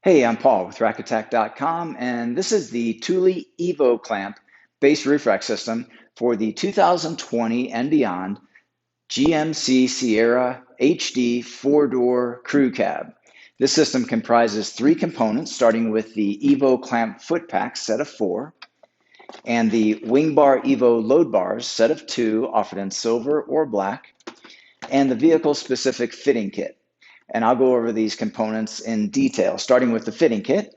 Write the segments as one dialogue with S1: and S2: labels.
S1: Hey, I'm Paul with rackattack.com, and this is the Thule Evo clamp base roof rack system for the 2020 and beyond GMC Sierra HD four-door crew cab. This system comprises three components, starting with the Evo clamp foot pack set of four, and the WingBar Evo load bars set of two, offered in silver or black, and the vehicle-specific fitting kit. And I'll go over these components in detail, starting with the fitting kit.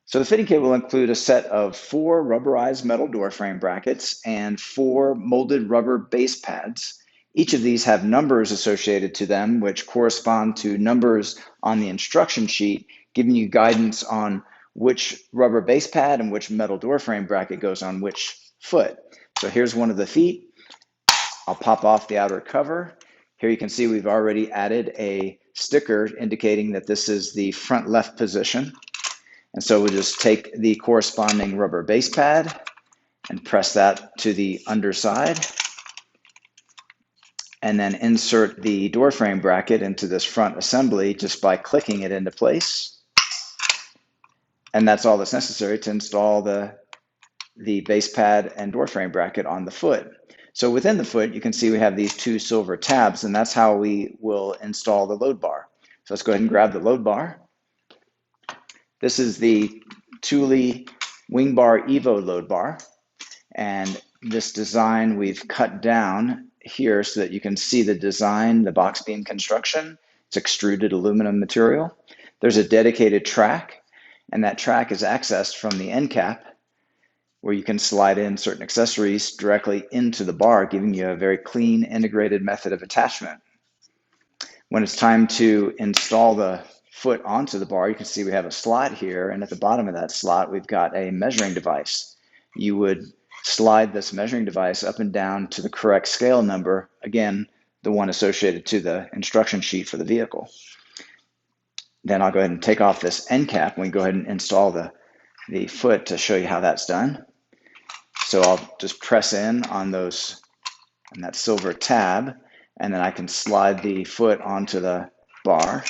S1: So the fitting kit will include a set of four rubberized metal door frame brackets and four molded rubber base pads. Each of these have numbers associated to them, which correspond to numbers on the instruction sheet, giving you guidance on which rubber base pad and which metal door frame bracket goes on which foot. So here's one of the feet. I'll pop off the outer cover. Here you can see we've already added a sticker indicating that this is the front left position. And so we'll just take the corresponding rubber base pad and press that to the underside, and then insert the door frame bracket into this front assembly just by clicking it into place. And that's all that's necessary to install the base pad and door frame bracket on the foot. So within the foot, you can see we have these two silver tabs, and that's how we will install the load bar. So let's go ahead and grab the load bar. This is the Thule WingBar Evo load bar, and this design we've cut down here so that you can see the design, the box beam construction. It's extruded aluminum material. There's a dedicated track, and that track is accessed from the end cap, where you can slide in certain accessories directly into the bar, giving you a very clean, integrated method of attachment. When it's time to install the foot onto the bar, you can see we have a slot here, and at the bottom of that slot, we've got a measuring device. You would slide this measuring device up and down to the correct scale number, again, the one associated to the instruction sheet for the vehicle. Then I'll go ahead and take off this end cap, and we go ahead and install the foot to show you how that's done. So I'll just press in on that silver tab, and then I can slide the foot onto the bar.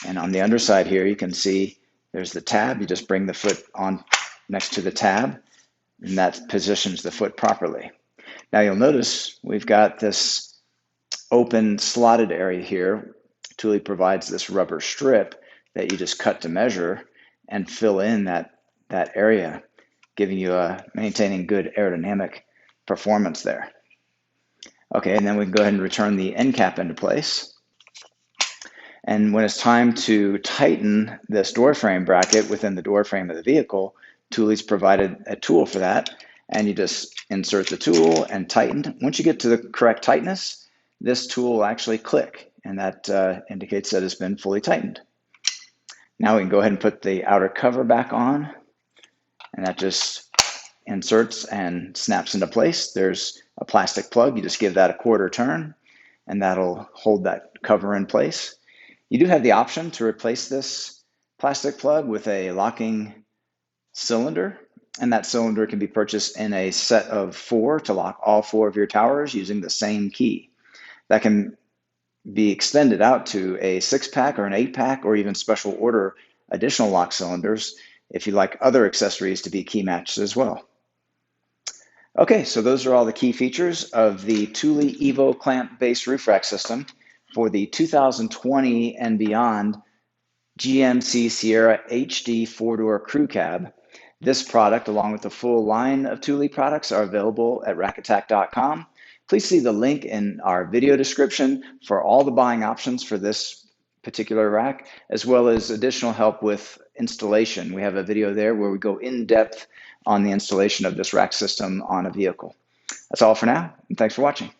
S1: And on the underside here, you can see there's the tab. You just bring the foot on next to the tab, and that positions the foot properly. Now you'll notice we've got this open slotted area here. Thule provides this rubber strip that you just cut to measure and fill in that area, giving you maintaining good aerodynamic performance there. Okay, and then we can go ahead and return the end cap into place. And when it's time to tighten this door frame bracket within the door frame of the vehicle, Thule's provided a tool for that, and you just insert the tool and tighten. Once you get to the correct tightness, this tool will actually click, and that indicates that it's been fully tightened. Now we can go ahead and put the outer cover back on, and that just inserts and snaps into place. There's a plastic plug. You just give that a quarter turn, and that'll hold that cover in place. You do have the option to replace this plastic plug with a locking cylinder, and that cylinder can be purchased in a set of four to lock all four of your towers using the same key. That can be extended out to a 6-pack or an 8-pack, or even special order additional lock cylinders if you like other accessories to be key matched as well. Okay, so those are all the key features of the Thule Evo clamp base roof rack system for the 2020 and beyond GMC Sierra HD four-door crew cab. This product, along with the full line of Thule products, are available at rackattack.com. Please see the link in our video description for all the buying options for this particular rack, as well as additional help with installation. We have a video there where we go in depth on the installation of this rack system on a vehicle. That's all for now, and thanks for watching.